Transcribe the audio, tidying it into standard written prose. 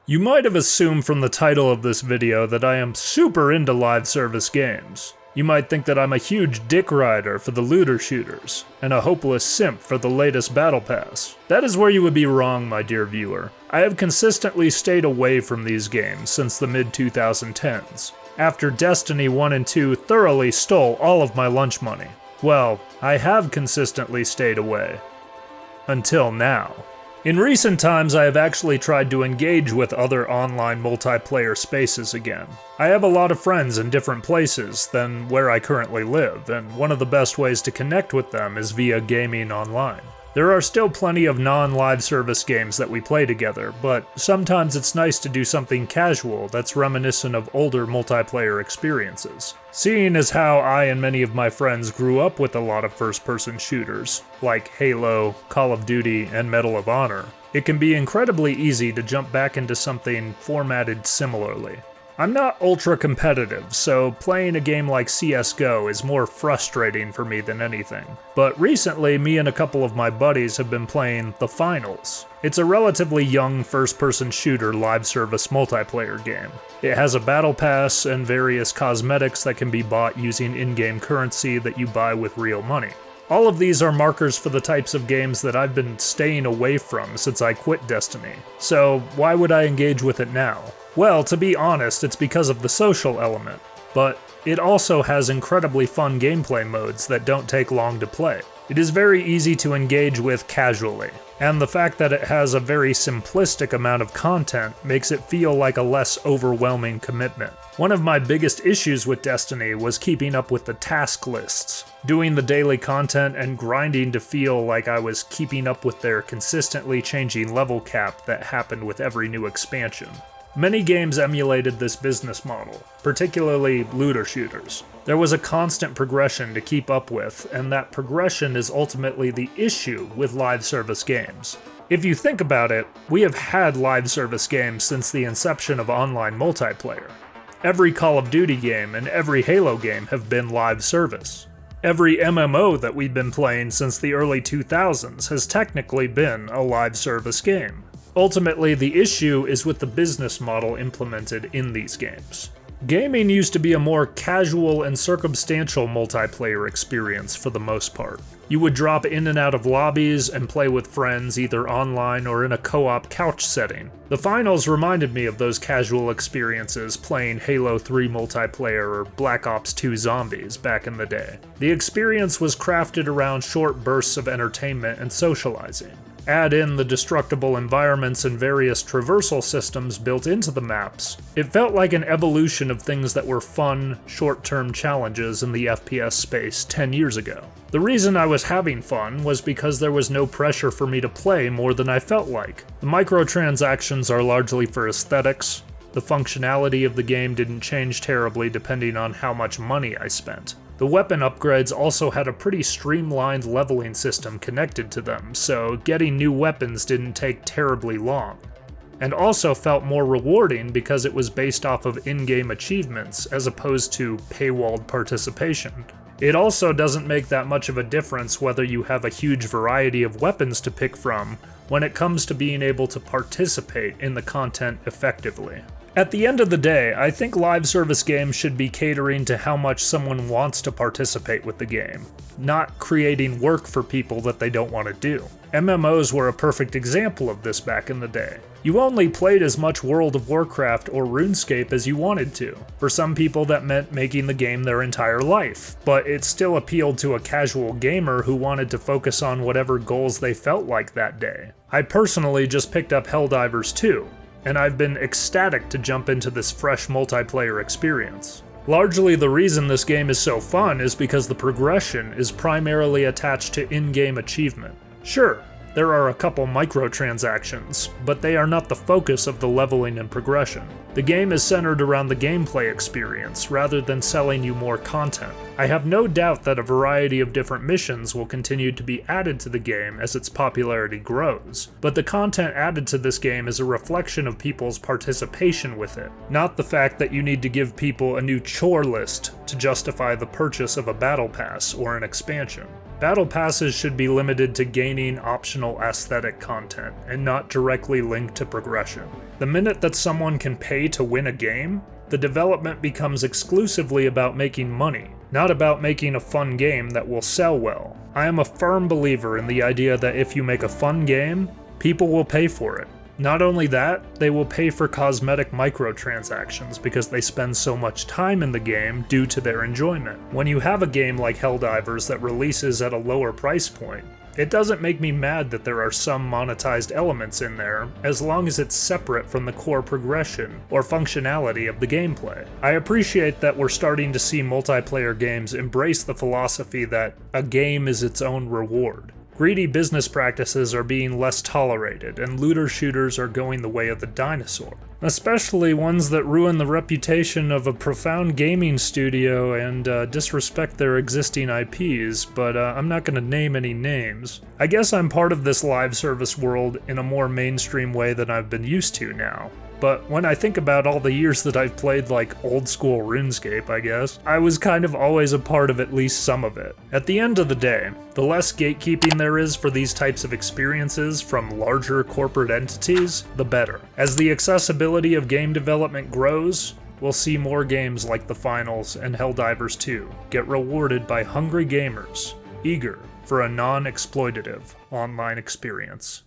You might have assumed from the title of this video that I am super into live service games. You might think that I'm a huge dick rider for the looter shooters, and a hopeless simp for the latest battle pass. That is where you would be wrong, my dear viewer. I have consistently stayed away from these games since the mid-2010s, after Destiny 1 and 2 thoroughly stole all of my lunch money. Well, I have consistently stayed away. Until now. In recent times, I have actually tried to engage with other online multiplayer spaces again. I have a lot of friends in different places than where I currently live, and one of the best ways to connect with them is via gaming online. There are still plenty of non-live service games that we play together, but sometimes it's nice to do something casual that's reminiscent of older multiplayer experiences. Seeing as how I and many of my friends grew up with a lot of first-person shooters, like Halo, Call of Duty, and Medal of Honor, it can be incredibly easy to jump back into something formatted similarly. I'm not ultra competitive, so playing a game like CSGO is more frustrating for me than anything. But recently, me and a couple of my buddies have been playing The Finals. It's a relatively young first-person shooter live service multiplayer game. It has a battle pass and various cosmetics that can be bought using in-game currency that you buy with real money. All of these are markers for the types of games that I've been staying away from since I quit Destiny. So why would I engage with it now? Well, to be honest, it's because of the social element, but it also has incredibly fun gameplay modes that don't take long to play. It is very easy to engage with casually, and the fact that it has a very simplistic amount of content makes it feel like a less overwhelming commitment. One of my biggest issues with Destiny was keeping up with the task lists, doing the daily content and grinding to feel like I was keeping up with their consistently changing level cap that happened with every new expansion. Many games emulated this business model, particularly looter shooters. There was a constant progression to keep up with, and that progression is ultimately the issue with live service games. If you think about it, we have had live service games since the inception of online multiplayer. Every Call of Duty game and every Halo game have been live service. Every MMO that we've been playing since the early 2000s has technically been a live service game. Ultimately, the issue is with the business model implemented in these games. Gaming used to be a more casual and circumstantial multiplayer experience for the most part. You would drop in and out of lobbies and play with friends either online or in a co-op couch setting. The Finals reminded me of those casual experiences playing Halo 3 multiplayer or Black Ops 2 Zombies back in the day. The experience was crafted around short bursts of entertainment and socializing. Add in the destructible environments and various traversal systems built into the maps. It felt like an evolution of things that were fun, short-term challenges in the FPS space 10 years ago. The reason I was having fun was because there was no pressure for me to play more than I felt like. The microtransactions are largely for aesthetics. The functionality of the game didn't change terribly depending on how much money I spent. The weapon upgrades also had a pretty streamlined leveling system connected to them, so getting new weapons didn't take terribly long. And also felt more rewarding because it was based off of in-game achievements as opposed to paywalled participation. It also doesn't make that much of a difference whether you have a huge variety of weapons to pick from when it comes to being able to participate in the content effectively. At the end of the day, I think live service games should be catering to how much someone wants to participate with the game, not creating work for people that they don't want to do. MMOs were a perfect example of this back in the day. You only played as much World of Warcraft or RuneScape as you wanted to. For some people that meant making the game their entire life, but it still appealed to a casual gamer who wanted to focus on whatever goals they felt like that day. I personally just picked up Helldivers 2, and I've been ecstatic to jump into this fresh multiplayer experience. Largely the reason this game is so fun is because the progression is primarily attached to in-game achievement. Sure, there are a couple microtransactions, but they are not the focus of the leveling and progression. The game is centered around the gameplay experience rather than selling you more content. I have no doubt that a variety of different missions will continue to be added to the game as its popularity grows, but the content added to this game is a reflection of people's participation with it, not the fact that you need to give people a new chore list to justify the purchase of a battle pass or an expansion. Battle passes should be limited to gaining optional aesthetic content and not directly linked to progression. The minute that someone can pay to win a game, the development becomes exclusively about making money, not about making a fun game that will sell well. I am a firm believer in the idea that if you make a fun game, people will pay for it. Not only that, they will pay for cosmetic microtransactions because they spend so much time in the game due to their enjoyment. When you have a game like Helldivers that releases at a lower price point, it doesn't make me mad that there are some monetized elements in there, as long as it's separate from the core progression or functionality of the gameplay. I appreciate that we're starting to see multiplayer games embrace the philosophy that a game is its own reward. Greedy business practices are being less tolerated, and looter shooters are going the way of the dinosaur. Especially ones that ruin the reputation of a profound gaming studio and disrespect their existing IPs, but I'm not going to name any names. I guess I'm part of this live service world in a more mainstream way than I've been used to now. But when I think about all the years that I've played like old school RuneScape, I guess, I was kind of always a part of at least some of it. At the end of the day, the less gatekeeping there is for these types of experiences from larger corporate entities, the better. As the accessibility of game development grows, we'll see more games like The Finals and Helldivers 2 get rewarded by hungry gamers, eager for a non-exploitative online experience.